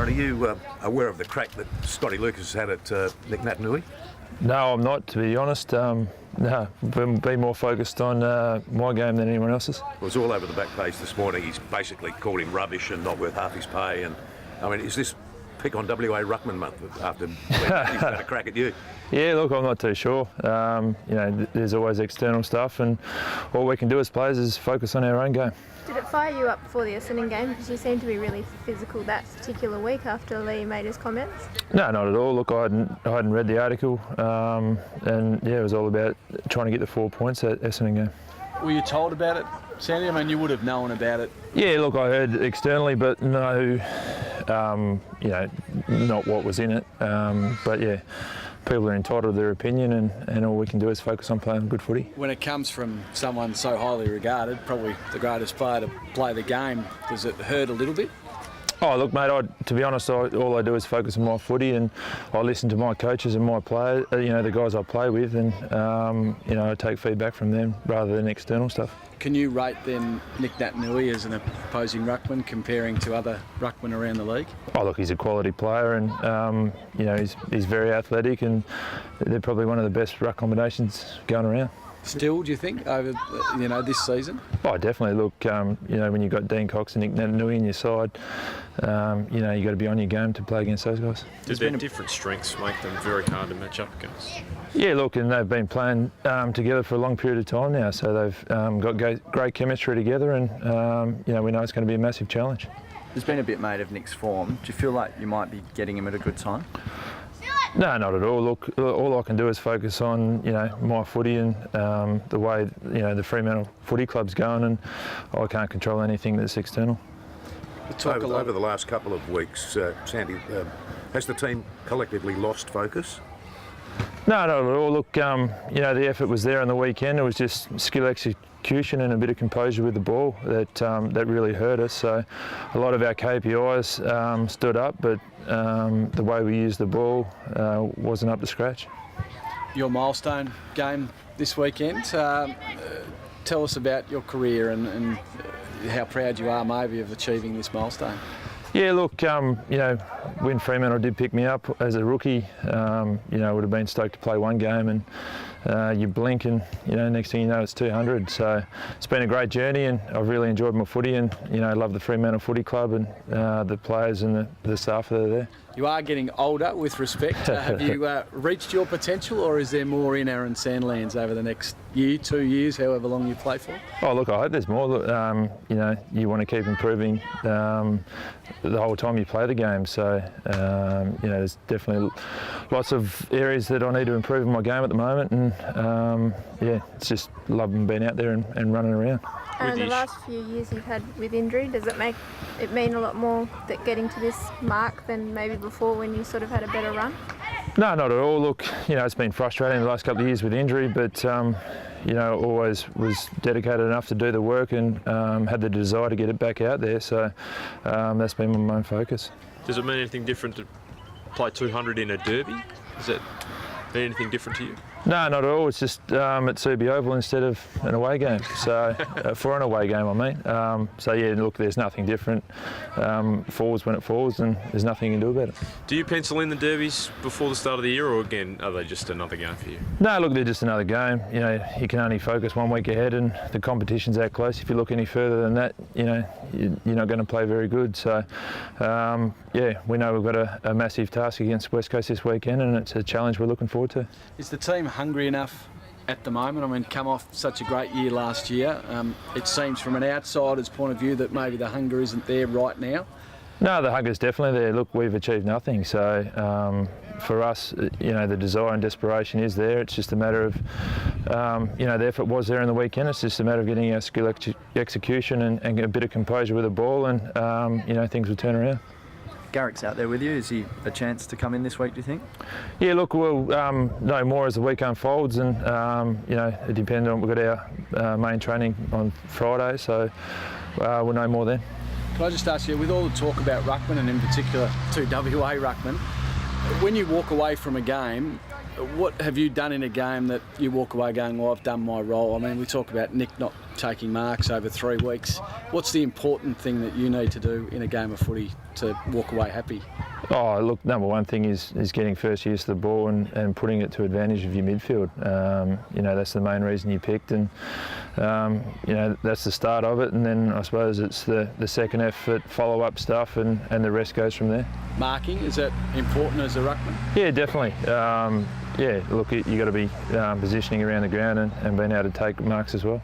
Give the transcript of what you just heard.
Darren, are you aware of the crack that Scotty Lucas has had at Nick Naitanui? No, I'm not, to be honest. No, be more focused on my game than anyone else's. It was all over the back page this morning. He's basically called him rubbish and not worth half his pay. And I mean, is this pick on WA Ruckman month after he's had a crack at you? Yeah, look, I'm not too sure. There's always external stuff, and all we can do as players is focus on our own game. Did it fire you up before the Essendon game? Because you seemed to be really physical that particular week after Lee made his comments. No, not at all. Look, I hadn't read the article, and yeah, it was all about trying to get the 4 points at Essendon game. Were you told about it, Sandy? I mean, you would have known about it. Yeah, look, I heard externally, but no, not what was in it. But yeah, people are entitled to their opinion, and all we can do is focus on playing good footy. When it comes from someone so highly regarded, probably the greatest player to play the game, does it hurt a little bit? Oh, look, mate, to be honest, all I do is focus on my footy, and I listen to my coaches and my players, the guys I play with, and, I take feedback from them rather than external stuff. Can you rate then Nick Naitanui as an opposing ruckman comparing to other ruckmen around the league? Oh, look, he's a quality player, and, he's very athletic, and they're probably one of the best ruck combinations going around. Still, do you think, over this season? Oh, definitely. Look, when you've got Dean Cox and Nick Naitanui in your side, you've got to be on your game to play against those guys. Did their different strengths make them very hard to match up against? Yeah, look, and they've been playing together for a long period of time now, so they've got great chemistry together, and we know it's going to be a massive challenge. There's been a bit made of Nick's form. Do you feel like you might be getting him at a good time? No, not at all. Look, all I can do is focus on, my footy and the way, the Fremantle Footy Club's going, and I can't control anything that's external. Over the last couple of weeks, Sandy, has the team collectively lost focus? No, not at all. Look, the effort was there on the weekend. It was just skill execution and a bit of composure with the ball that really hurt us. So a lot of our KPIs stood up, but the way we used the ball wasn't up to scratch. Your milestone game this weekend. Tell us about your career and how proud you are maybe of achieving this milestone. Yeah, look, when Fremantle did pick me up as a rookie, would have been stoked to play one game, and you blink and, next thing you know, it's 200. So it's been a great journey, and I've really enjoyed my footy, and, I love the Fremantle Footy Club and the players and the staff that are there. You are getting older, with respect. Have you reached your potential, or is there more in Aaron Sandilands over the next year, 2 years, however long you play for? Oh, look, I hope there's more. You want to keep improving the whole time you play the game. So, there's definitely lots of areas that I need to improve in my game at the moment. And, it's just loving being out there and running around. And the last few years you've had with injury, does it make it mean a lot more that getting to this mark than maybe before when you sort of had a better run? No, not at all. Look, it's been frustrating the last couple of years with injury, but always was dedicated enough to do the work and had the desire to get it back out there. So that's been my main focus. Does it mean anything different to play 200 in a derby? Does it mean anything different to you? No, not at all. It's just at Subi Oval instead of an away game. So for an away game, I mean. Look, there's nothing different. Falls when it falls, and there's nothing you can do about it. Do you pencil in the derbies before the start of the year, or again, are they just another game for you? No, look, they're just another game. You can only focus 1 week ahead, and the competition's that close. If you look any further than that, you're not going to play very good. So, we know we've got a massive task against West Coast this weekend, and it's a challenge we're looking forward to. Is the team hungry enough at the moment? I mean, come off such a great year last year. It seems from an outsider's point of view that maybe the hunger isn't there right now. No, the hunger's definitely there. Look, we've achieved nothing. So for us, the desire and desperation is there. It's just a matter of, the effort was there in the weekend. It's just a matter of getting our skill execution and a bit of composure with the ball, and, things will turn around. Garrick's out there with you. Is he a chance to come in this week, do you think? Yeah, look, we'll know more as the week unfolds, and it depends on, we've got our main training on Friday, so we'll know more then. Can I just ask you, with all the talk about ruckman, and in particular 2WA ruckman, when you walk away from a game, what have you done in a game that you walk away going, well, I've done my role? I mean, we talk about Nick not taking marks over 3 weeks. What's the important thing that you need to do in a game of footy to walk away happy? Oh, look, number one thing is getting first use of the ball and putting it to advantage of your midfield. You know, that's the main reason you picked, and you know, that's the start of it. And then I suppose it's the second effort, follow-up stuff, and the rest goes from there. Marking, is that important as a ruckman? Yeah, definitely. Yeah, look, you got to be positioning around the ground and being able to take marks as well.